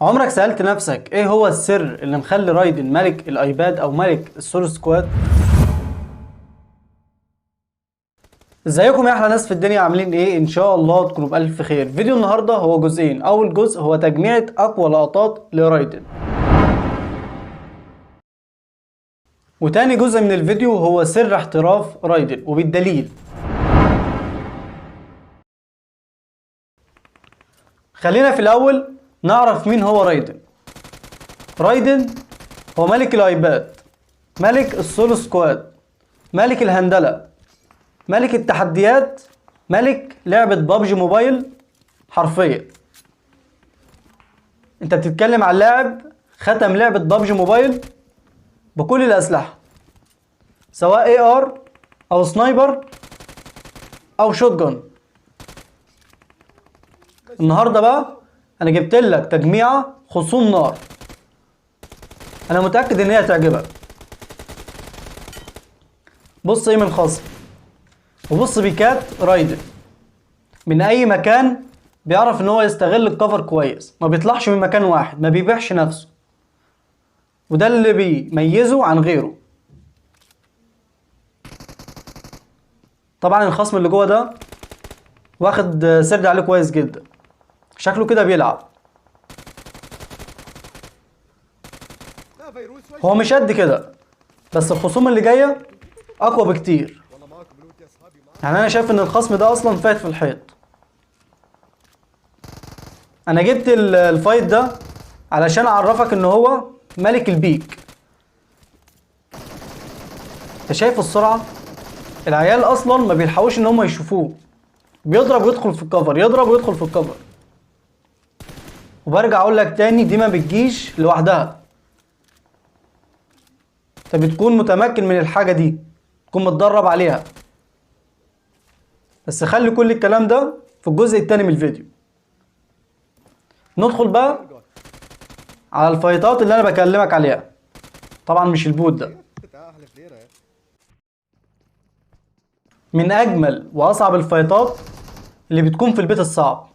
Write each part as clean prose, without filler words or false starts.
عمرك سألت نفسك ايه هو السر اللي مخلي رايدن ملك الايباد او ملك السولو سكواد؟ ازيكم يا احلى ناس في الدنيا، عاملين ايه؟ ان شاء الله تكونوا بألف خير. فيديو النهارده هو جزئين. اول جزء هو تجميعة اقوى لقطات لرايدن، وتاني جزء من الفيديو هو سر احتراف رايدن وبالدليل. خلينا في الاول نعرف مين هو رايدن. رايدن هو ملك الايباد، ملك السولو سكواد، ملك الهندلة، ملك التحديات، ملك لعبة بابجي موبايل. حرفيا انت بتتكلم عن لاعب ختم لعبة بابجي موبايل بكل الأسلحة، سواء اي ار او سنايبر او شوت جن. النهارده بقى انا جبت لك تجميعة خصوم نار، انا متأكد ان هي هتعجبك. بص ايه من خصم، وبص بيكات رايدن. من اي مكان بيعرف ان هو يستغل الكفر كويس، ما بيطلعش من مكان واحد، ما بيبيعش نفسه، وده اللي بيميزه عن غيره. طبعا الخصم اللي جوه ده واخد سرد عليه كويس جدا، شكله كده بيلعب. هو مش قد كده، بس الخصوم اللي جايه اقوى بكتير. يعني انا شايف ان الخصم ده اصلا فايت في الحيط. انا جبت الفايت ده علشان اعرفك ان هو ملك البيك. انت شايف السرعه؟ العيال اصلا ما بيلحقوش ان هم يشوفوه، بيضرب ويدخل في الكفر، يضرب ويدخل في الكفر. وبرجع اقول لك تاني، دي ما بتجيش لوحدها، انت بتكون متمكن من الحاجه دي، تكون متدرب عليها. بس خلي كل الكلام ده في الجزء التاني من الفيديو. ندخل بقى على الفايتات اللي انا بكلمك عليها. طبعا مش البوت ده. من اجمل واصعب الفايتات اللي بتكون في البيت الصعب.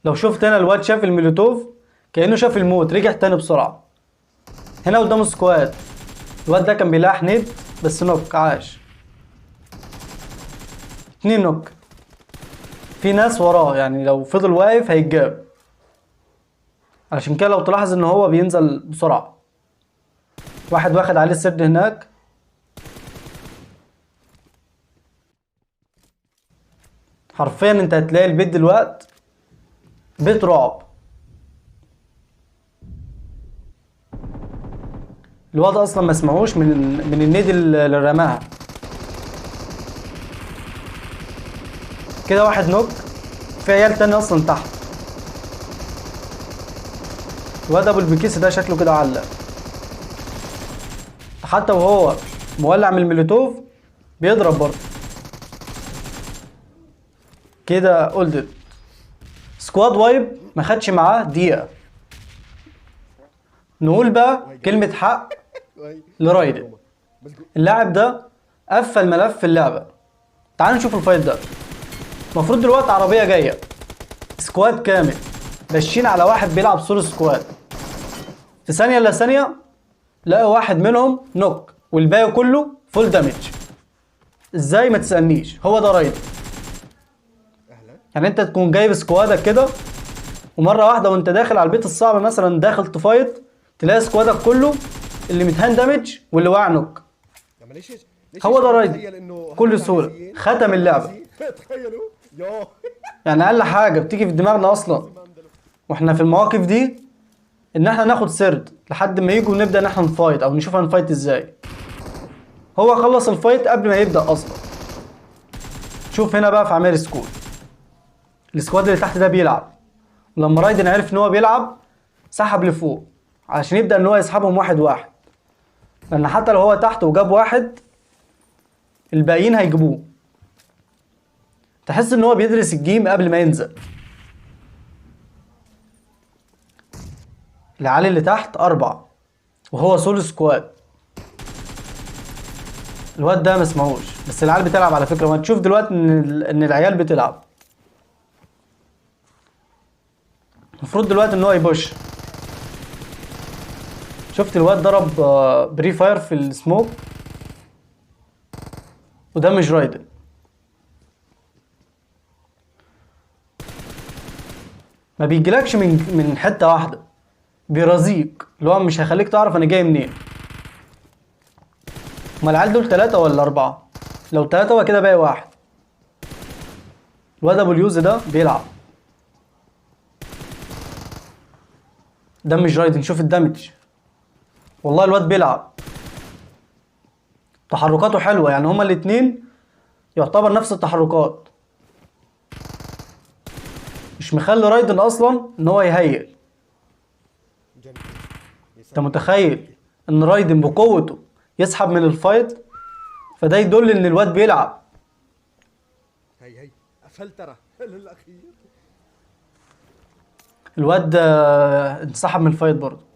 لو شفت هنا الواد شاف الميلوتوف كأنه شاف الموت، رجع تاني بسرعة. هنا قدام السكواد الواد ده كان بيلاقي حنيد بس نوك، عاش. 2 نوك، في ناس وراه، يعني لو فضل واقف هيتجاب. علشان كده لو تلاحظ ان هو بينزل بسرعة. واحد واخد عليه السرد هناك. حرفيا انت هتلاقي البيت دلوقت بيت رعب. الواد اصلا ما سمعوش من النادي اللي رماها. كده واحد نوك، في عيال تاني اصلا تحت. الواد ابو البكيس ده شكله كده علق، حتى وهو مولع من الميلوتوف بيضرب برضه. كده قلت سكواد وايب ما خدش معاه دقيقة. نقول بقى كلمة حق لرايدن. اللاعب ده قفل ملف اللعبة. تعال نشوف الفايت ده. المفروض دلوقتي عربية جاية، سكواد كامل داشين على واحد بيلعب سولو سكواد. في ثانية الا ثانية لقى واحد منهم نوك والباقي كله فول دامج. ازاي؟ ما تسألنيش، هو ده رايدن. يعني انت تكون جايب سكوادك كده، ومرة واحدة وانت داخل على البيت الصعب مثلا داخل تفايت، تلاقي سكوادك كله اللي متهان دامج واللي واقع نوك. هو ده رايدن بكل سهولة، ختم اللعبة. يعني اقل حاجة بتيجي في دماغنا اصلا واحنا في المواقف دي ان احنا ناخد سرد لحد ما يجوا ونبدأ ان احنا نفايت او نشوف هنفايت ازاي. هو خلص الفايت قبل ما يبدأ اصلا. شوف هنا بقى في عمال سكواد، السكواد اللي تحت ده بيلعب. ولما رايدن عرف ان هو بيلعب سحب لفوق عشان يبدأ ان هو يسحبهم واحد واحد، لان حتى لو هو تحت وجاب واحد الباقيين هيجيبوه. تحس ان هو بيدرس الجيم قبل ما ينزل. العيال اللي تحت 4 وهو سولو سكواد. الواد ده ما اسمهوش، بس العيال بتلعب على فكرة. ما تشوف دلوقتي ان العيال بتلعب. المفروض دلوقتي ان هو يبوش. شفت الواد ضرب بري فاير في السموك، وده مش رايدن. ما بيجيلكش من حته واحده، بيرازيك، اللي هو مش هيخليك تعرف انا جاي منين. ما العيال دول 3 ولا 4؟ لو 3 هو كده باقي واحد. الواد ابو اليوز ده بيلعب، ده مش رايدن. شوف الدمج، والله الواد بيلعب، تحركاته حلوه، يعني هما الاتنين يعتبر نفس التحركات. مش مخلي رايدن اصلا ان هو يهيل. انت متخيل ان رايدن بقوته يسحب من الفايت؟ فده يدل ان الواد بيلعب. هي قفلت ترى للاخير. الواد انسحب من الفايت برضه،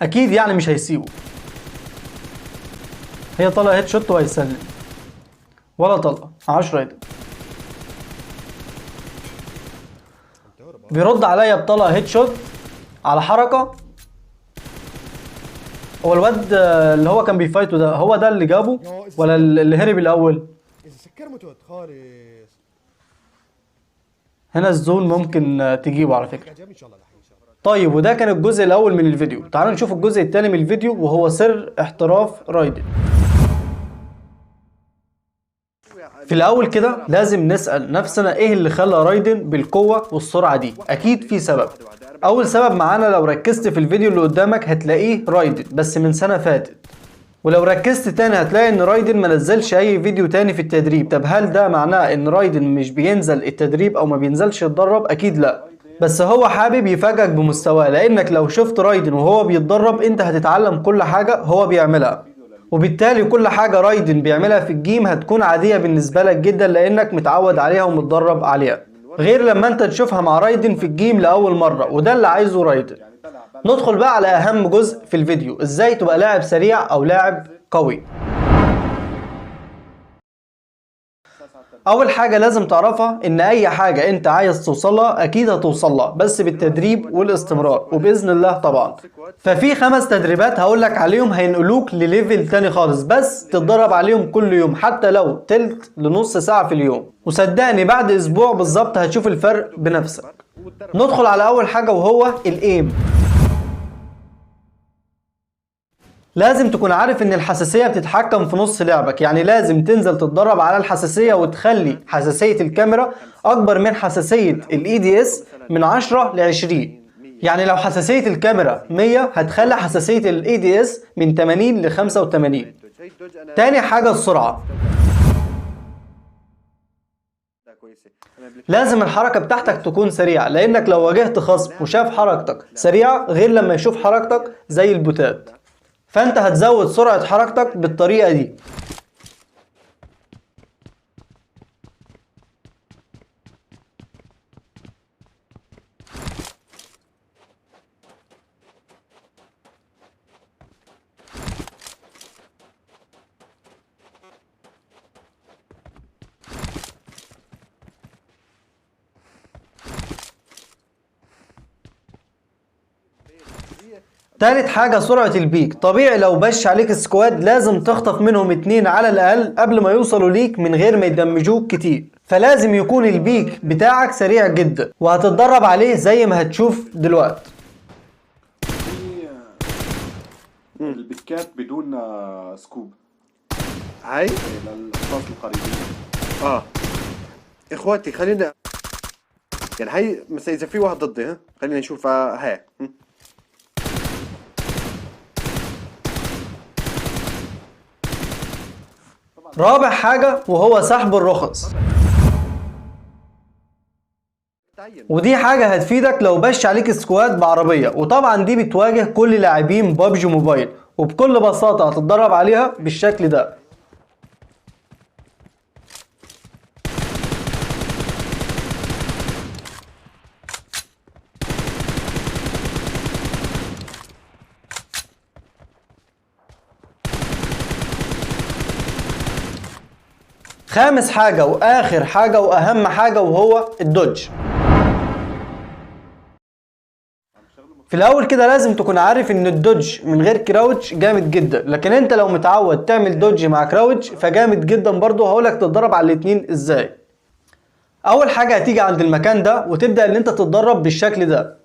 اكيد يعني مش هيسيبه. هي طلع هيد شوت وهيسلم، ولا طلقه. معاش رايدن، بيرد عليا بطلقه هيد شوت على حركه. هو الواد اللي هو كان بيفايته ده، هو ده اللي جابه ولا اللي هرب الاول؟ اذا سكر متوت خالص. هنا الزون ممكن تجيبه على فكره. جاب ان شاء الله الحين ان شاء الله. طيب وده كان الجزء الاول من الفيديو. تعالوا نشوف الجزء الثاني من الفيديو، وهو سر احتراف رايدن. في الاول كده لازم نسأل نفسنا ايه اللي خلى رايدن بالقوة والسرعة دي. اكيد في سبب. اول سبب معانا لو ركزت في الفيديو اللي قدامك هتلاقيه رايدن بس من سنة فاتت، ولو ركزت تاني هتلاقي ان رايدن ما نزلش اي فيديو تاني في التدريب. طب هل ده معناه ان رايدن مش بينزل التدريب او ما بينزلش يتدرب؟ اكيد لا، بس هو حابب يفاجئك بمستواه، لانك لو شفت رايدن وهو بيتدرب انت هتتعلم كل حاجة هو بيعملها، وبالتالي كل حاجة رايدن بيعملها في الجيم هتكون عادية بالنسبة لك جدا لانك متعود عليها ومتدرب عليها، غير لما انت تشوفها مع رايدن في الجيم لأول مرة، وده اللي عايزه رايدن. ندخل بقى على اهم جزء في الفيديو، ازاي تبقى لاعب سريع او لاعب قوي. اول حاجة لازم تعرفها ان اي حاجة انت عايز توصلها اكيد هتوصلها، بس بالتدريب والاستمرار وباذن الله طبعا. ففي 5 تدريبات هقولك عليهم هينقلوك لليفل تاني خالص، بس تتدرب عليهم كل يوم حتى لو تلت لنص ساعة في اليوم، وصدقني بعد اسبوع بالظبط هتشوف الفرق بنفسك. ندخل على اول حاجة وهو الايم. لازم تكون عارف ان الحساسية بتتحكم في نص لعبك، يعني لازم تنزل تتدرب على الحساسية وتخلي حساسية الكاميرا اكبر من حساسية الاي دي اس من 10 ل 20. يعني لو حساسية الكاميرا 100 هتخلي حساسية الاي دي اس من 80 ل 85. تاني حاجة السرعة. لازم الحركة بتاعتك تكون سريعة، لانك لو واجهت خصم وشاف حركتك سريعة غير لما يشوف حركتك زي البوتات، فانت هتزود سرعة حركتك بالطريقة دي. تالت حاجة سرعة البيك. طبيعي لو بش عليك سكواد لازم تخطف منهم 2 على الأقل قبل ما يوصلوا ليك من غير ما يدمجوك كتير، فلازم يكون البيك بتاعك سريع جدا، وهتتدرب عليه زي ما هتشوف دلوقتي. البيكات بدون سكوب هاي للاشخاص القريبين. اخواتي خلينا يعني هاي مثلا اذا في واحد ضدي خلينا نشوف هاي. رابع حاجة وهو سحب الرخص، ودي حاجة هتفيدك لو بش عليك سكواد بعربية، وطبعا دي بتواجه كل لاعبين بابجي موبايل، وبكل بساطة هتتدرب عليها بالشكل ده. خامس حاجة واخر حاجة واهم حاجة وهو الدوج. في الاول كده لازم تكون عارف ان الدوج من غير كراوتش جامد جدا، لكن انت لو متعود تعمل دوج مع كراوتش فجامد جدا برضه. هقولك تتدرب على الاتنين ازاي. اول حاجة هتيجي عند المكان ده وتبدأ ان انت تتدرب بالشكل ده.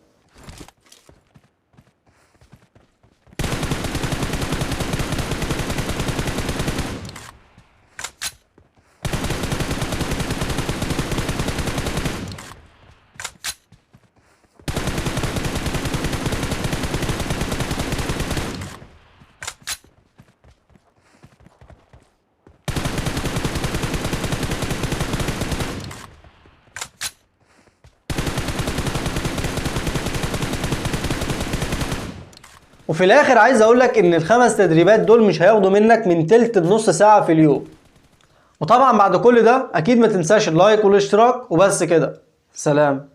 وفي الاخر عايز اقولك ان ال5 تدريبات دول مش هياخدوا منك من تلت لنص ساعة في اليوم. وطبعا بعد كل ده اكيد ما تنساش اللايك والاشتراك وبس كده. سلام.